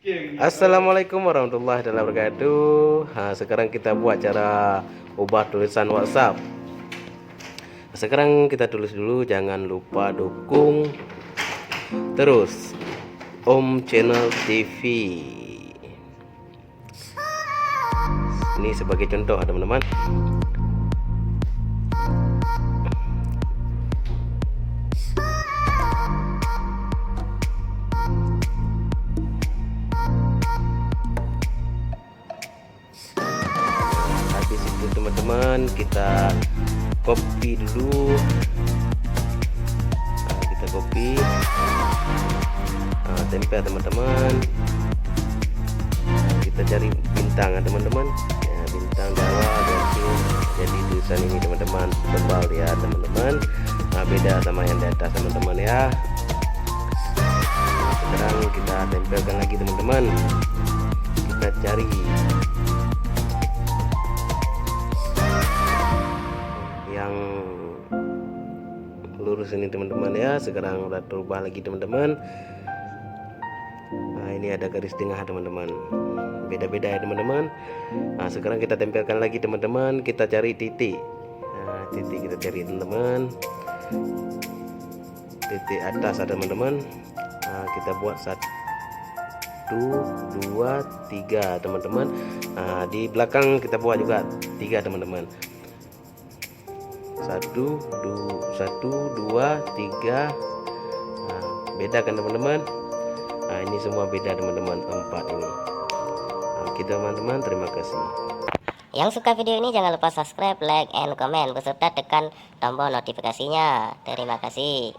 Assalamualaikum warahmatullahi wabarakatuh. Sekarang kita buat cara ubah tulisan WhatsApp. Sekarang kita tulis dulu, jangan lupa dukung terus Om Channel TV. Ini sebagai contoh teman-teman. Habis itu teman-teman kita copy dulu. Kita copy, tempel teman-teman. Kita cari bintang teman-teman, bintang bawah dan jadi tulisan ini teman-teman tebal ya teman-teman. Beda sama yang di atas teman-teman ya. Sekarang kita tempelkan lagi teman-teman. Kita cari yang lurus ini teman-teman ya. Sekarang udah terubah lagi teman-teman. Ini ada garis tengah teman-teman, beda-beda ya teman-teman. Sekarang kita tempelkan lagi teman-teman. Kita cari titik, titik kita cari teman-teman, titik atas teman-teman. Kita buat 1, 2, 3 teman-teman. Di belakang kita buat juga 3 teman-teman. 1, 2, 3. Beda kan teman-teman. Ini semua beda teman-teman, 4 ini. Oke teman-teman, terima kasih. Yang suka video ini jangan lupa subscribe, like, and comment beserta tekan tombol notifikasinya. Terima kasih.